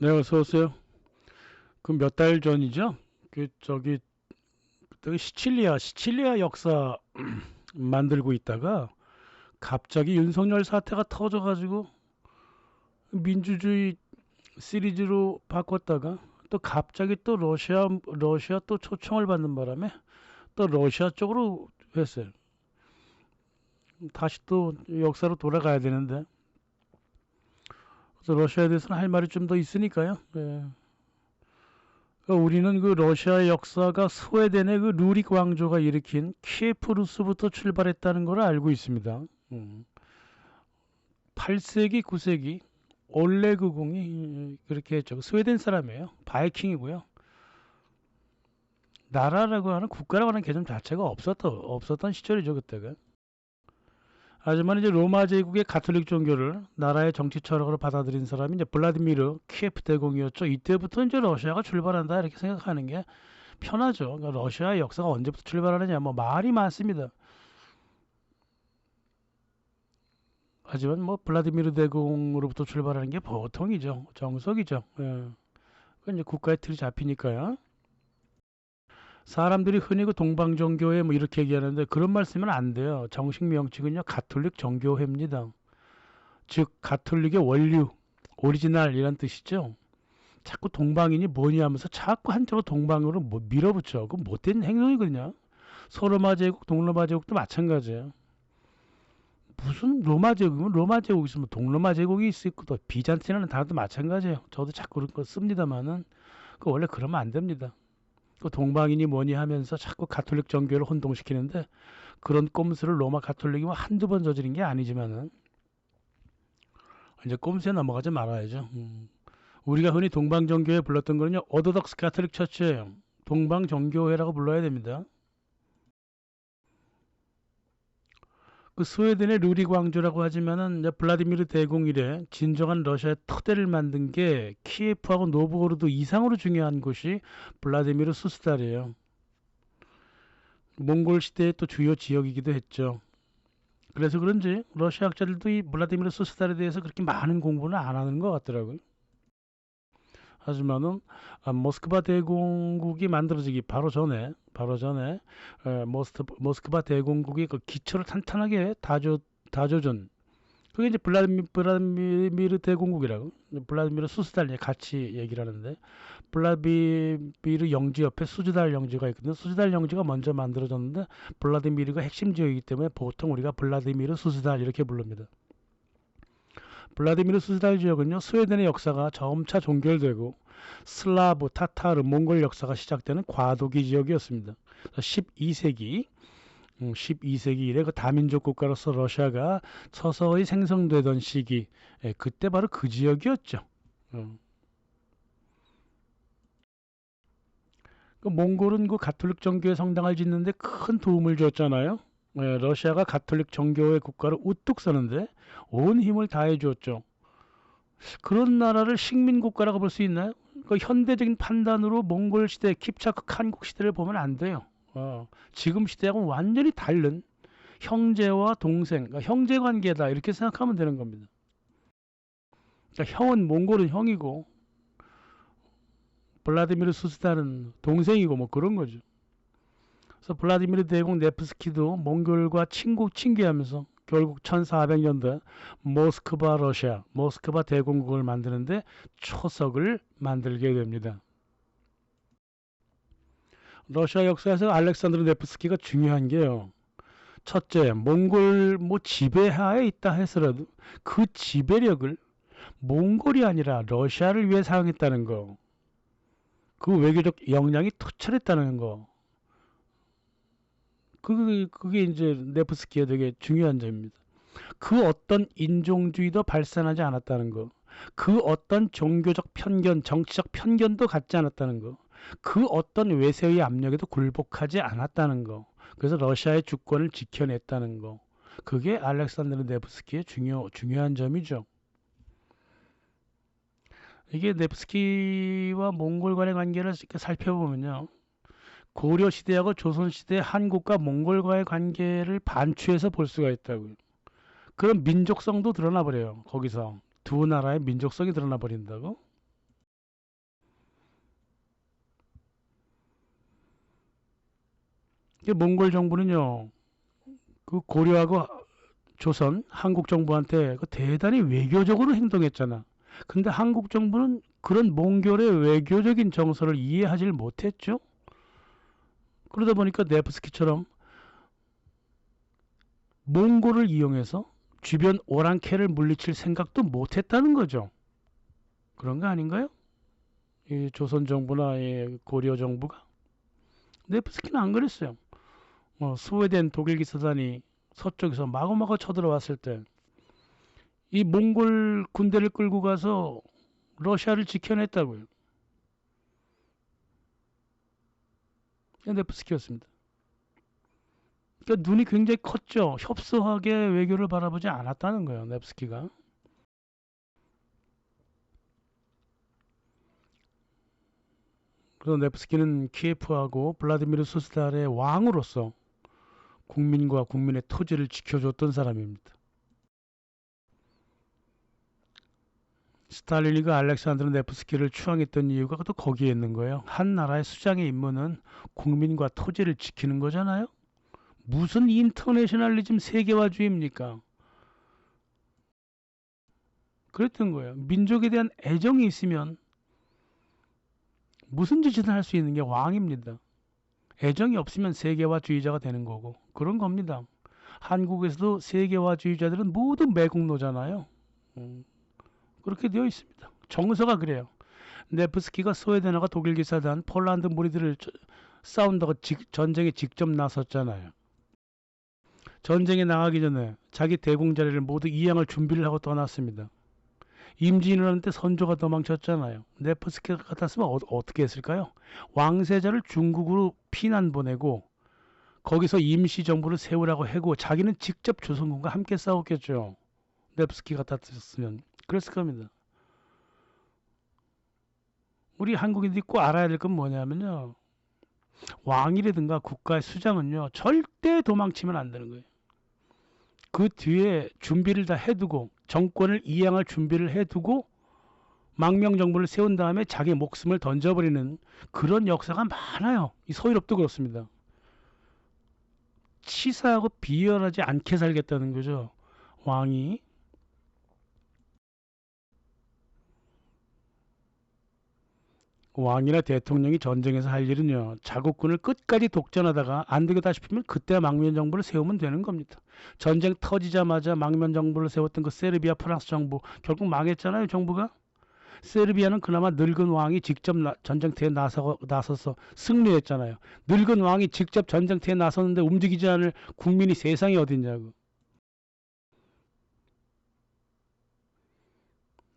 네, 어서 오세요. 그 몇 달 전이죠? 그때 시칠리아 역사 만들고 있다가 갑자기 윤석열 사태가 터져가지고 민주주의 시리즈로 바꿨다가 또 갑자기 또 러시아 또 초청을 받는 바람에 또 러시아 쪽으로 했어요. 다시 또 역사로 돌아가야 되는데 그래서 러시아에 대해서는 할 말이 좀 더 있으니까요. 예. 그러니까 우리는 그 러시아의 역사가 스웨덴의 그 루릭 왕조가 일으킨 키예프 루스부터 출발했다는 걸 알고 있습니다. 8세기, 9세기 올레그 공이 그렇게 했죠. 스웨덴 사람이에요. 바이킹이고요. 나라라고 하는 국가라고 하는 개념 자체가 없었던 시절이죠, 그때가. 하지만 이제 로마 제국의 가톨릭 종교를 나라의 정치 철학으로 받아들인 사람이 이제 블라디미르 키예프 대공이었죠. 이때부터 이제 러시아가 출발한다 이렇게 생각하는 게 편하죠. 그러니까 러시아의 역사가 언제부터 출발하느냐 뭐 말이 많습니다. 하지만 뭐 블라디미르 대공으로부터 출발하는 게 보통이죠. 정석이죠. 예. 그 이제 국가의 틀이 잡히니까요. 사람들이 흔히 그 동방정교회 뭐 이렇게 얘기하는데 그런 말씀은 안 돼요. 정식 명칭은요 가톨릭 정교회입니다. 즉 가톨릭의 원류, 오리지널이란 뜻이죠. 자꾸 동방인이 뭐냐 하면서 자꾸 한쪽으로 동방으로 뭐 밀어붙여. 그 못된 행동이거든요. 소로마 제국, 동로마 제국도 마찬가지예요. 무슨 로마 제국이면 로마 제국이 있으면 동로마 제국이 있을 것도 비잔티나는 단어도 마찬가지예요. 저도 자꾸 그런 거 씁니다만은 그 원래 그러면 안 됩니다. 그 동방인이 뭐니 하면서 자꾸 가톨릭 정교를 혼동시키는데 그런 꼼수를 로마 가톨릭이 뭐 한두 번 저지른 게 아니지만은 이제 꼼수에 넘어가지 말아야죠. 우리가 흔히 동방정교회 불렀던 거는요 오토독스 가톨릭 처치예요. 동방정교회라고 불러야 됩니다. 그 스웨덴의 루리 왕조라고 하지만은 블라디미르 대공 이래 진정한 러시아의 토대를 만든 게 키예프하고 노브고로드 이상으로 중요한 곳이 블라디미르 수스달이에요. 몽골 시대의 또 주요 지역이기도 했죠. 그래서 그런지 러시아 학자들도 이 블라디미르 수스달에 대해서 그렇게 많은 공부는 안 하는 것 같더라고요. 하지만은 모스크바 대공국이 만들어지기 바로 전에 모스크바 대공국이 그 기초를 탄탄하게 다져준 그게 이제 블라디미르 대공국이라고 블라디미르 수스달 같이 얘기를 하는데 블라디미르 영지 옆에 수즈달 영지가 있거든요. 수즈달 영지가 먼저 만들어졌는데 블라디미르가 핵심 지역이기 때문에 보통 우리가 블라디미르 수즈달 이렇게 부릅니다. 블라디미르 수즈달 지역은요 스웨덴의 역사가 점차 종결되고 슬라브, 타타르, 몽골 역사가 시작되는 과도기 지역이었습니다. 12세기 이래 그 다민족 국가로서 러시아가 서서히 생성되던 시기, 그때 바로 그 지역이었죠. 그 몽골은 그 가톨릭 정교회 성당을 짓는데 큰 도움을 줬잖아요. 러시아가 가톨릭 정교회 국가로 우뚝 서는데 온 힘을 다해 주었죠. 그런 나라를 식민국가라고 볼 수 있나요? 그 현대적인 판단으로 몽골 시대, 킵차크 칸국 시대를 보면 안 돼요. 지금 시대하고는 완전히 다른 형제와 동생, 그러니까 형제 관계다 이렇게 생각하면 되는 겁니다. 그러니까 형은 몽골은 형이고 블라디미르 수스다는 동생이고 뭐 그런 거죠. 그래서 블라디미르 대공 네프스키도 몽골과 친구하면서 결국 1400년대 모스크바 러시아, 모스크바 대공국을 만드는데 초석을 만들게 됩니다. 러시아 역사에서 알렉산드르 네프스키가 중요한 게요. 첫째, 몽골 뭐 지배하에 있다 해서라도 그 지배력을 몽골이 아니라 러시아를 위해 사용했다는 거. 그 외교적 역량이 투철했다는 거. 그게 이제 네프스키의 되게 중요한 점입니다. 그 어떤 인종주의도 발산하지 않았다는 거. 그 어떤 종교적 편견, 정치적 편견도 갖지 않았다는 거. 그 어떤 외세의 압력에도 굴복하지 않았다는 거. 그래서 러시아의 주권을 지켜냈다는 거. 그게 알렉산드르 네프스키의 중요한 점이죠. 이게 네프스키와 몽골 간의 관계를 이렇게 살펴보면요. 고려 시대하고 조선 시대 한국과 몽골과의 관계를 반추해서 볼 수가 있다고요. 그런 민족성도 드러나 버려요. 거기서 두 나라의 민족성이 드러나 버린다고. 몽골 정부는요, 그 고려하고 조선, 한국 정부한테 그 대단히 외교적으로 행동했잖아. 근데 한국 정부는 그런 몽골의 외교적인 정서를 이해하지 못했죠. 그러다 보니까 네프스키처럼 몽골을 이용해서 주변 오랑캐를 물리칠 생각도 못했다는 거죠. 그런 거 아닌가요? 이 조선 정부나 이 고려 정부가. 네프스키는 안 그랬어요. 스웨덴 독일 기사단이 서쪽에서 마구마구 쳐들어왔을 때 이 몽골 군대를 끌고 가서 러시아를 지켜냈다고요. 네프스키였습니다. 그러니까 눈이 굉장히 컸죠. 협소하게 외교를 바라보지 않았다는 거예요. 네프스키가. 그래서 네프스키는 키예프하고 블라디미르 수스달의 왕으로서 국민과 국민의 토지를 지켜줬던 사람입니다. 스탈린이 그 알렉산드르 네프스키를 추앙했던 이유가 또 거기에 있는 거예요. 한 나라의 수장의 임무는 국민과 토지를 지키는 거잖아요. 무슨 인터내셔널리즘 세계화주의입니까? 그랬던 거예요. 민족에 대한 애정이 있으면 무슨 짓이든 할 수 있는 게 왕입니다. 애정이 없으면 세계화주의자가 되는 거고 그런 겁니다. 한국에서도 세계화주의자들은 모두 매국노잖아요. 그렇게 되어 있습니다. 정서가 그래요. 네프스키가 스웨덴과 독일 기사단, 폴란드 무리들을 싸운다고 전쟁에 직접 나섰잖아요. 전쟁에 나가기 전에 자기 대공자리를 모두 이양할 준비를 하고 떠났습니다. 임진을 하는데 선조가 도망쳤잖아요. 네프스키 같았으면 어떻게 했을까요? 왕세자를 중국으로 피난 보내고 거기서 임시정부를 세우라고 하고 자기는 직접 조선군과 함께 싸웠겠죠. 네프스키 같았으면 그랬을 겁니다. 우리 한국인들이 꼭 알아야 될 건 뭐냐면요. 왕이라든가 국가의 수장은요. 절대 도망치면 안 되는 거예요. 그 뒤에 준비를 다 해두고 정권을 이양할 준비를 해두고 망명정부를 세운 다음에 자기 목숨을 던져버리는 그런 역사가 많아요. 이 서유럽도 그렇습니다. 치사하고 비열하지 않게 살겠다는 거죠. 왕이. 왕이나 대통령이 전쟁에서 할 일은요. 자국군을 끝까지 독전하다가 안 되겠다 싶으면 그때 망명정부를 세우면 되는 겁니다. 전쟁 터지자마자 망명정부를 세웠던 그 세르비아 프랑스 정부 결국 망했잖아요. 정부가. 세르비아는 그나마 늙은 왕이 직접 전쟁터에 나서서 승리했잖아요. 늙은 왕이 직접 전쟁터에 나섰는데 움직이지 않을 국민이 세상에 어딨냐고.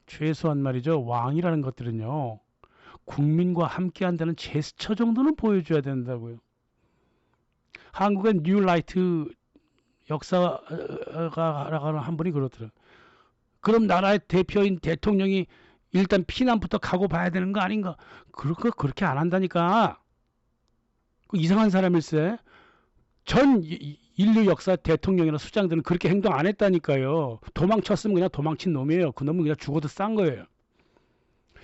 최소한 말이죠. 왕이라는 것들은요. 국민과 함께 한다는 제스처 정도는 보여줘야 된다고요. 한국의 뉴라이트 역사가라는 한 분이 그렇더라고요. 그럼 나라의 대표인 대통령이 일단 피난부터 가고 봐야 되는 거 아닌가? 그렇게 안 한다니까. 이상한 사람일세. 전 인류 역사 대통령이나 수장들은 그렇게 행동 안 했다니까요. 도망쳤으면 그냥 도망친 놈이에요. 그 놈은 그냥 죽어도 싼 거예요.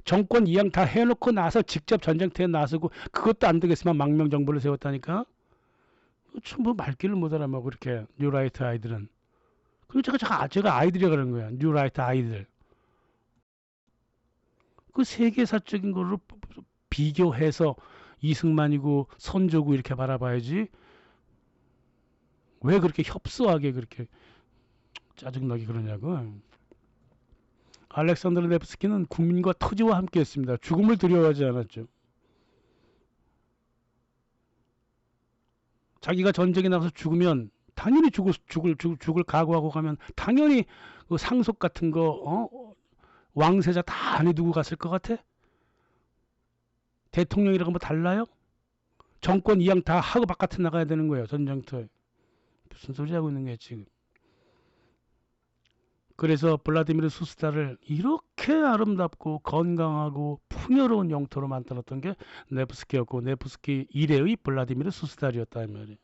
정권 이양 다 해놓고 나서 직접 전쟁터에 나서고 그것도 안 되겠으면 망명정부를 세웠다니까. 뭐 말귀를 못 알아먹어 그렇게 뉴라이트 아이들은. 그리고 제가 아이들이라 그러는 거야. 뉴라이트 아이들. 그 세계사적인 걸로 비교해서 이승만이고 선조고 이렇게 바라봐야지. 왜 그렇게 협소하게 그렇게 짜증나게 그러냐고. 알렉산드르 네프스키는 국민과 토지와 함께했습니다. 죽음을 두려워하지 않았죠. 자기가 전쟁에 나가서 죽으면 당연히 죽을 각오하고 가면 당연히 그 상속 같은 거 왕세자 다 안에 두고 갔을 것 같아? 대통령이라고 뭐 달라요? 정권 이양 다 하고 바깥에 나가야 되는 거예요. 전쟁터에. 무슨 소리 하고 있는 거야 지금. 그래서 블라디미르 수스다를 이렇게 아름답고 건강하고 풍요로운 영토로 만들었던 게 네프스키였고 네프스키 이래의 블라디미르 수스달이었다 이 말이에요.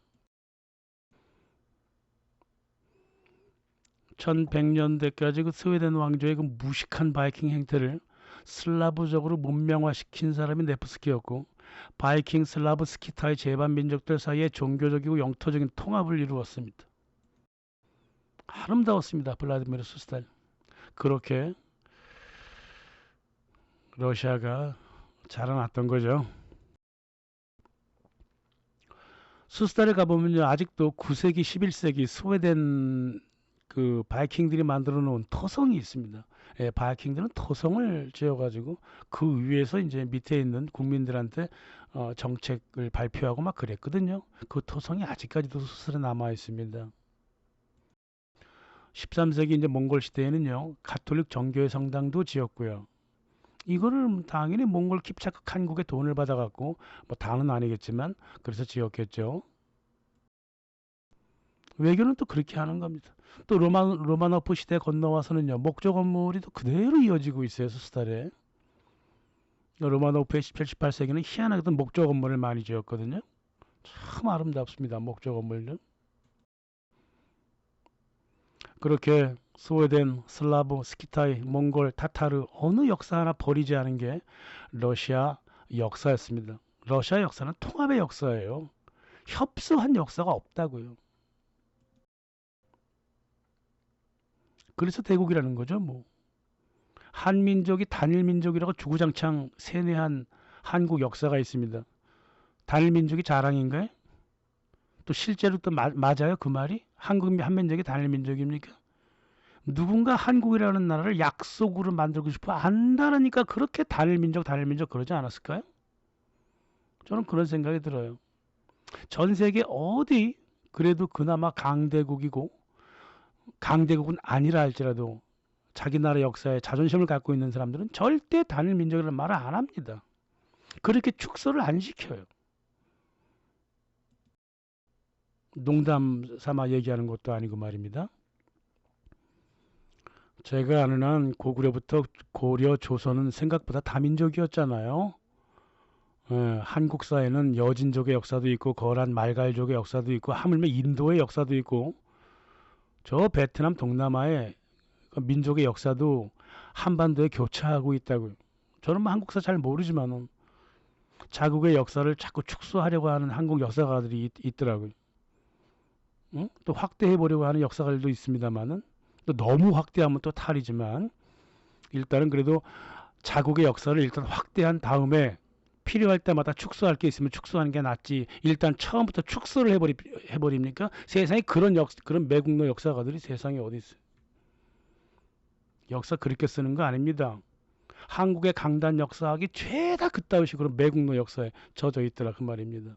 1100년대까지 그 스웨덴 왕조의 그 무식한 바이킹 행태를 슬라브적으로 문명화시킨 사람이 네프스키였고 바이킹, 슬라브, 스키타의 제반 민족들 사이에 종교적이고 영토적인 통합을 이루었습니다. 아름다웠습니다. 블라디미르 수스탈린. 그렇게 러시아가 자라났던 거죠. 수스탈에 가보면요, 아직도 9세기, 11세기 스웨덴 그 바이킹들이 만들어 놓은 토성이 있습니다. 예, 바이킹들은 토성을 지어가지고 그 위에서 이제 밑에 있는 국민들한테 정책을 발표하고 막 그랬거든요. 그 토성이 아직까지도 수스탈에 남아 있습니다. 13세기 이제 몽골 시대에는요, 가톨릭 정교회 성당도 지었고요. 이거를 당연히 몽골 킵차크 칸국에 돈을 받아갖고 뭐 다는 아니겠지만 그래서 지었겠죠. 외교는 또 그렇게 하는 겁니다. 또 로마노프 시대 건너와서는요, 목조 건물이 또 그대로 이어지고 있어요. 수스달에. 로마노프의 17, 18세기는 희한하게도 목조 건물을 많이 지었거든요. 참 아름답습니다. 목조 건물들. 그렇게 스웨덴, 슬라브, 스키타이, 몽골, 타타르 어느 역사 하나 버리지 않은 게 러시아 역사였습니다. 러시아 역사는 통합의 역사예요. 협소한 역사가 없다고요. 그래서 대국이라는 거죠. 뭐 한민족이 단일민족이라고 주구장창 세뇌한 한국 역사가 있습니다. 단일민족이 자랑인가요? 또 실제로 또 맞아요? 그 말이? 한국 한민족이 단일민족입니까? 누군가 한국이라는 나라를 약속으로 만들고 싶어 안다라니까 그렇게 단일민족 그러지 않았을까요? 저는 그런 생각이 들어요. 전 세계 어디 그래도 그나마 강대국이고 강대국은 아니라 할지라도 자기 나라 역사에 자존심을 갖고 있는 사람들은 절대 단일민족이라는 말을 안 합니다. 그렇게 축소를 안 시켜요. 농담 삼아 얘기하는 것도 아니고 말입니다. 제가 아는 한 고구려부터 고려, 조선은 생각보다 다민족이었잖아요. 한국사에는 여진족의 역사도 있고 거란 말갈족의 역사도 있고 하물며 인도의 역사도 있고 저 베트남 동남아의 민족의 역사도 한반도에 교차하고 있다고요. 저는 뭐 한국사 잘 모르지만 자국의 역사를 자꾸 축소하려고 하는 한국 역사가들이 있더라고요. 응? 또 확대해 보려고 하는 역사가들도 있습니다만은 또 너무 확대하면 또 탈이지만 일단은 그래도 자국의 역사를 일단 확대한 다음에 필요할 때마다 축소할 게 있으면 축소하는 게 낫지. 일단 처음부터 축소를 해버립니까? 세상에 그런 매국노 역사가들이 세상에 어디 있어요? 역사 그렇게 쓰는 거 아닙니다. 한국의 강단 역사학이 죄다 그따위 식으로 매국노 역사에 젖어 있더라 그 말입니다.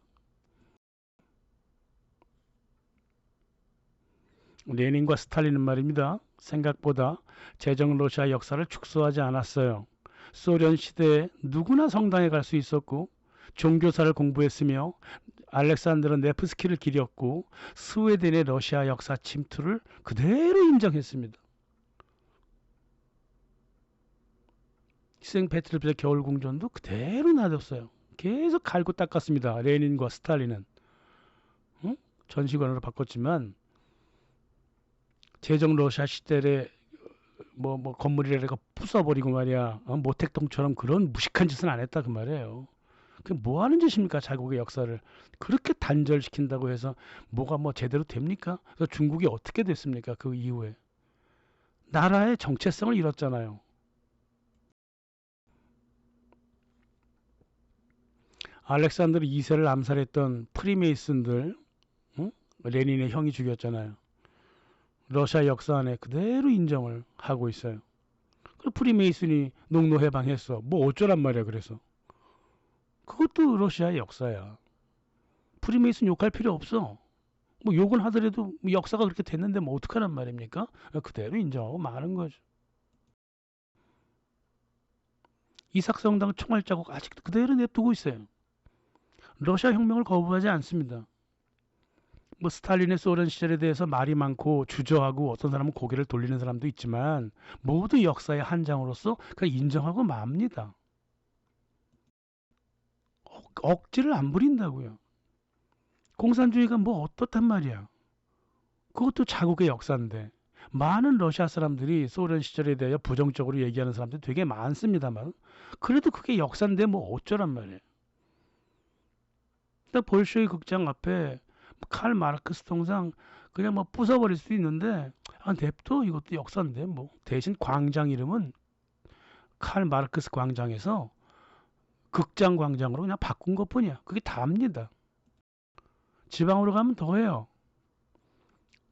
레닌과 스탈린은 말입니다. 생각보다 제정 러시아 역사를 축소하지 않았어요. 소련 시대에 누구나 성당에 갈 수 있었고 종교사를 공부했으며 알렉산드르 네프스키를 기렸고 스웨덴의 러시아 역사 침투를 그대로 인정했습니다. 생페테르부르크 겨울궁전도 그대로 놔뒀어요. 계속 갈고 닦았습니다. 레닌과 스탈린은. 응? 전시관으로 바꿨지만 제정 러시아 시대에 뭐 건물이라고 부숴버리고 말이야. 모택동처럼 그런 무식한 짓은 안 했다 그 말이에요. 그 뭐 하는 짓입니까? 자국의 역사를 그렇게 단절시킨다고 해서 뭐가 뭐 제대로 됩니까? 그래서 중국이 어떻게 됐습니까? 그 이후에 나라의 정체성을 잃었잖아요. 알렉산드르 2세를 암살했던 프리메이슨들, 응? 레닌의 형이 죽였잖아요. 러시아 역사 안에 그대로 인정을 하고 있어요. 그 프리메이슨이 농노 해방했어. 뭐 어쩌란 말이야 그래서. 그것도 러시아의 역사야. 프리메이슨 욕할 필요 없어. 뭐 욕은 하더라도 역사가 그렇게 됐는데 뭐 어떡하란 말입니까? 그대로 인정하고 마는 거죠. 이삭성당 총알 자국 아직도 그대로 냅두고 있어요. 러시아 혁명을 거부하지 않습니다. 뭐 스탈린의 소련 시절에 대해서 말이 많고 주저하고 어떤 사람은 고개를 돌리는 사람도 있지만 모두 역사의 한 장으로서 그냥 인정하고 맙니다. 억지를 안 부린다고요. 공산주의가 뭐 어떻단 말이야. 그것도 자국의 역사인데 많은 러시아 사람들이 소련 시절에 대해 부정적으로 얘기하는 사람들이 되게 많습니다만 그래도 그게 역사인데 뭐 어쩌란 말이에요. 딱 볼쇼이 극장 앞에 칼 마르크스 통상 그냥 뭐 부숴버릴 수도 있는데, 아, 냅둬. 이것도 역사인데 뭐. 대신 광장 이름은 칼 마르크스 광장에서 극장 광장으로 그냥 바꾼 것뿐이야. 그게 다입니다. 지방으로 가면 더해요.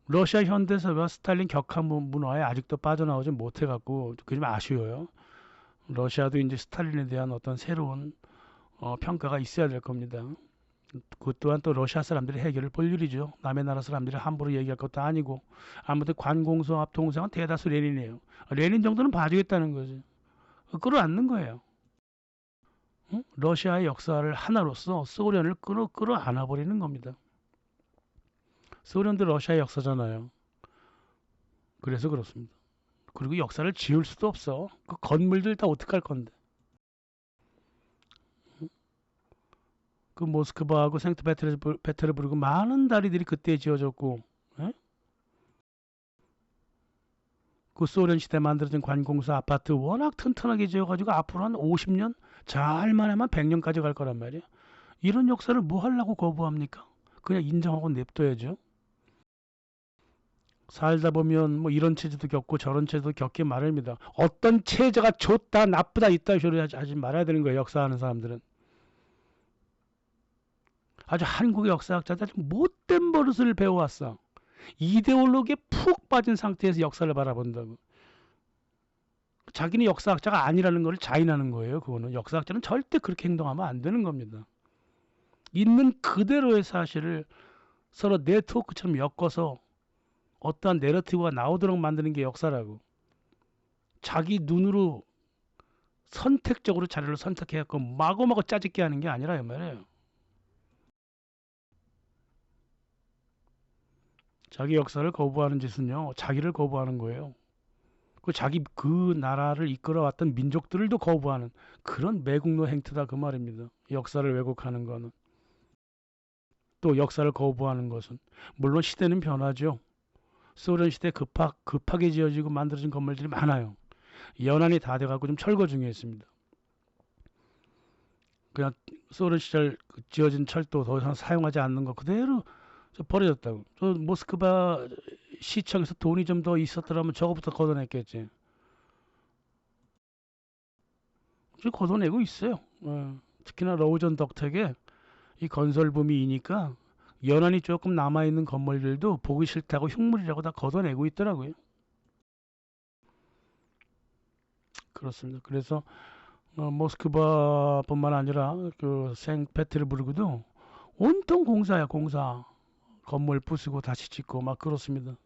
러시아 현대사가 스탈린 격한 문화에 아직도 빠져나오지 못해갖고 그게 좀 아쉬워요. 러시아도 이제 스탈린에 대한 어떤 새로운 평가가 있어야 될 겁니다. 그 또한 또 러시아 사람들이 해결을 볼 일이죠. 남의 나라 사람들이 함부로 얘기할 것도 아니고. 아무튼 관공서 앞 동생은 대다수 레닌이에요. 레닌 정도는 봐주겠다는 거지. 끌어안는 거예요. 응? 러시아의 역사를 하나로서 소련을 끌어안아 버리는 겁니다. 소련도 러시아의 역사잖아요. 그래서 그렇습니다. 그리고 역사를 지울 수도 없어. 그 건물들 다 어떡할 건데. 그 모스크바하고 생트페테르부르크 많은 다리들이 그때 지어졌고, 에? 그 소련 시대 만들어진 관공서 아파트 워낙 튼튼하게 지어가지고 앞으로 한 50년 잘만 하면 100년까지 갈 거란 말이야. 이런 역사를 뭐 하려고 거부합니까? 그냥 인정하고 냅둬야죠. 살다 보면 뭐 이런 체제도 겪고 저런 체제도 겪기 마련입니다. 어떤 체제가 좋다 나쁘다 있다 소리 하지 말아야 되는 거예요. 역사하는 사람들은. 아주 한국의 역사학자들 못된 버릇을 배워왔어. 이데올로기에 푹 빠진 상태에서 역사를 바라본다고. 자기는 역사학자가 아니라는 걸 자인하는 거예요. 그거는 역사학자는 절대 그렇게 행동하면 안 되는 겁니다. 있는 그대로의 사실을 서로 네트워크처럼 엮어서 어떠한 내러티브가 나오도록 만드는 게 역사라고. 자기 눈으로 선택적으로 자료를 선택해갖고 마구마구 짜집게 하는 게 아니라 이 말이에요. 자기 역사를 거부하는 짓은요, 자기를 거부하는 거예요. 그 자기 그 나라를 이끌어왔던 민족들도 거부하는 그런 매국노 행태다 그 말입니다. 역사를 왜곡하는 거는. 또 역사를 거부하는 것은 물론 시대는 변하죠. 소련 시대 급하게 지어지고 만들어진 건물들이 많아요. 연안이 다 돼가고 좀 철거 중에 있습니다. 그냥 소련 시절 지어진 철도 더 이상 사용하지 않는 거 그대로 버려졌다고. 저 모스크바 시청에서 돈이 좀 더 있었더라면 저거부터 걷어냈겠지. 지금 걷어내고 있어요. 특히나 러우전 덕택에 이 건설붐이니까 연안이 조금 남아있는 건물들도 보기 싫다고 흉물이라고 다 걷어내고 있더라고요. 그렇습니다. 그래서 모스크바뿐만 아니라 그 생페테르부르크도 온통 공사야 공사. 건물 부수고 다시 짓고 막 그렇습니다.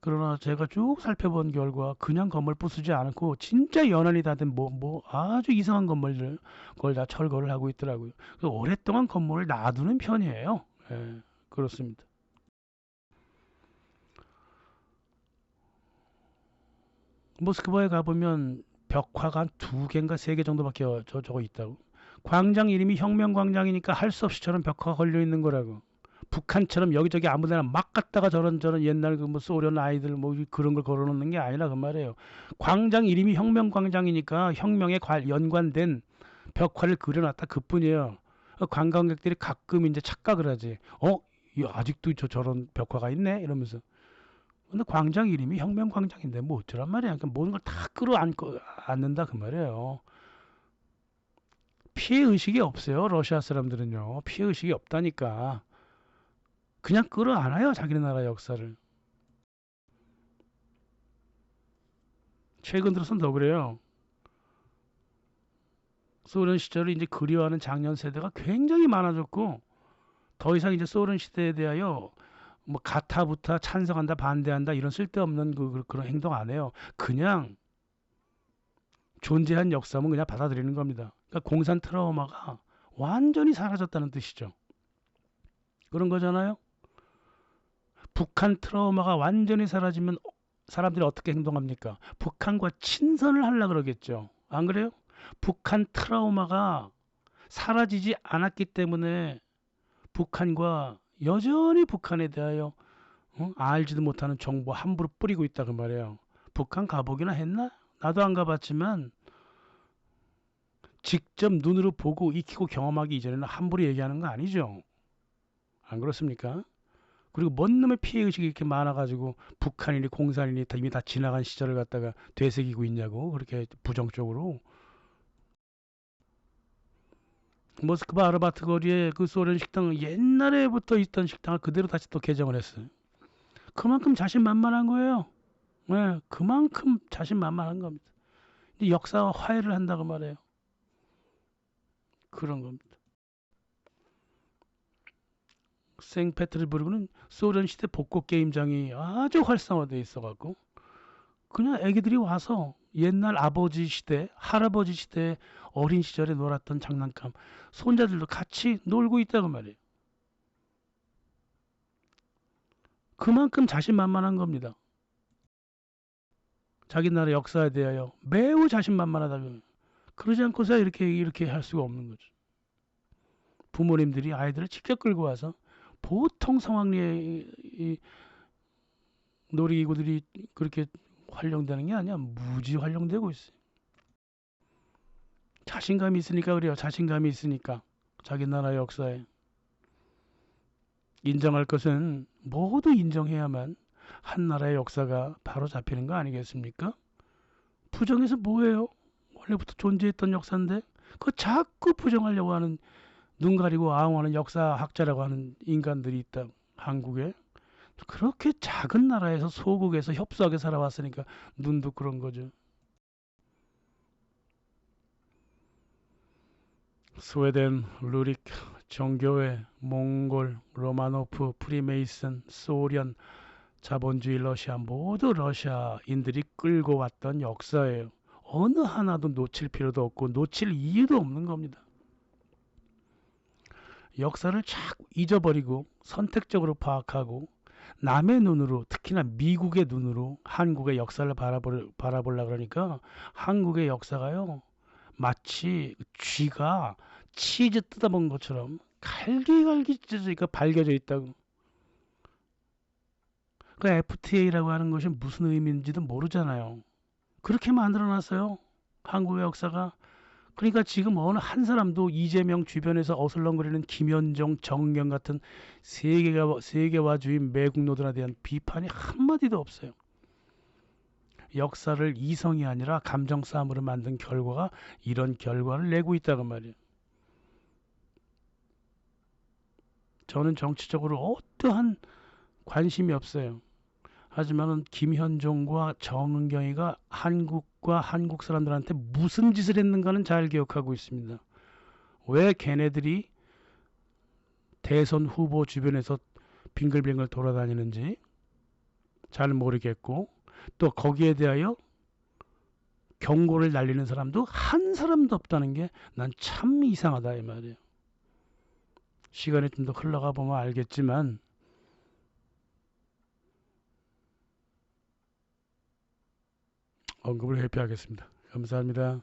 그러나 제가 쭉 살펴본 결과 그냥 건물 부수지 않고 진짜 연안이 다 된 뭐 아주 이상한 건물들 그걸 다 철거를 하고 있더라고요. 그래서 오랫동안 건물을 놔두는 편이에요. 예, 그렇습니다. 모스크바에 가보면 벽화가 한 두 개인가 세 개 정도밖에 저거 있다고. 광장 이름이 혁명광장이니까 할 수 없이 저런 벽화가 걸려 있는 거라고. 북한처럼 여기저기 아무데나 막 갔다가 저런 옛날 그 뭐 소련 아이들 뭐 그런 걸 걸어놓는 게 아니라 그 말이에요. 광장 이름이 혁명광장이니까 혁명에 연관된 벽화를 그려놨다 그뿐이에요. 관광객들이 가끔 이제 착각을 하지. 아직도 저런 벽화가 있네 이러면서. 근데 광장 이름이 혁명광장인데 뭐 어쩌란 말이야. 그러니까 모든 걸 다 끌어안고 안는다 그 말이에요. 피해 의식이 없어요. 러시아 사람들은요. 피해 의식이 없다니까. 그냥 끌어안아요. 자기 나라 역사를. 최근 들어서는 더 그래요. 소련 시절을 이제 그리워하는 장년 세대가 굉장히 많아졌고 더 이상 이제 소련 시대에 대하여 뭐 가타부타 찬성한다 반대한다 이런 쓸데없는 그런 행동 안 해요. 그냥 존재한 역사면 그냥 받아들이는 겁니다. 그러니까 공산 트라우마가 완전히 사라졌다는 뜻이죠. 그런 거잖아요. 북한 트라우마가 완전히 사라지면 사람들이 어떻게 행동합니까? 북한과 친선을 하려고 그러겠죠. 안 그래요? 북한 트라우마가 사라지지 않았기 때문에 북한과 여전히 북한에 대하여 알지도 못하는 정보 함부로 뿌리고 있다 그 말이에요. 북한 가보기나 했나? 나도 안 가봤지만 직접 눈으로 보고 익히고 경험하기 이전에는 함부로 얘기하는 거 아니죠. 안 그렇습니까? 그리고 뭔 놈의 피해의식이 이렇게 많아가지고 북한이니 공산이니 이미 다 지나간 시절을 갖다가 되새기고 있냐고 그렇게 부정적으로. 모스크바 아르바트 거리에 그 소련 식당 옛날에부터 있던 식당을 그대로 다시 또 개정을 했어요. 그만큼 자신만만한 거예요. 네, 그만큼 자신만만한 겁니다. 역사와 화해를 한다고 말해요. 그런 겁니다. 생페테르부르크는 소련 시대 복고 게임장이 아주 활성화되어 있어갖고 그냥 애기들이 와서 옛날 아버지 시대, 할아버지 시대 어린 시절에 놀았던 장난감 손자들도 같이 놀고 있다고 말이에요. 그만큼 자신만만한 겁니다. 자기 나라 역사에 대하여 매우 자신만만하다. 그러지 않고서 이렇게 할 수가 없는 거죠. 부모님들이 아이들을 직접 끌고 와서 보통 상황리에 이 놀이기구들이 그렇게 활용되는 게 아니야. 무지 활용되고 있어요. 자신감이 있으니까 그래요. 자신감이 있으니까 자기 나라 역사에 인정할 것은 모두 인정해야만 한 나라의 역사가 바로 잡히는 거 아니겠습니까? 부정해서 뭐예요? 원래부터 존재했던 역사인데 그거 자꾸 부정하려고 하는 눈 가리고 아웅하는 역사학자라고 하는 인간들이 있다. 한국에 그렇게 작은 나라에서 소국에서 협소하게 살아왔으니까 눈도 그런 거죠. 스웨덴, 루릭, 정교회, 몽골, 로마노프, 프리메이슨, 소련, 자본주의 러시아 모두 러시아인들이 끌고 왔던 역사예요. 어느 하나도 놓칠 필요도 없고 놓칠 이유도 없는 겁니다. 역사를 자꾸 잊어버리고 선택적으로 파악하고 남의 눈으로 특히나 미국의 눈으로 한국의 역사를 바라보려 그러니까 한국의 역사가요 마치 쥐가 치즈 뜯어먹은 것처럼 갈기갈기 찢어지니까 발겨져 있다고. 그 FTA라고 하는 것이 무슨 의미인지도 모르잖아요. 그렇게 만들어놨어요. 한국의 역사가. 그러니까 지금 어느 한 사람도 이재명 주변에서 어슬렁거리는 김현정, 정경 같은 세계화주의 매국노들에 대한 비판이 한마디도 없어요. 역사를 이성이 아니라 감정 싸움으로 만든 결과가 이런 결과를 내고 있다고 말이에요. 저는 정치적으로 어떠한 관심이 없어요. 하지만 김현종과 정은경이가 한국과 한국 사람들한테 무슨 짓을 했는가는 잘 기억하고 있습니다. 왜 걔네들이 대선 후보 주변에서 빙글빙글 돌아다니는지 잘 모르겠고 또 거기에 대하여 경고를 날리는 사람도 한 사람도 없다는 게 난 참 이상하다 이 말이에요. 시간이 좀 더 흘러가 보면 알겠지만 언급을 회피하겠습니다. 감사합니다.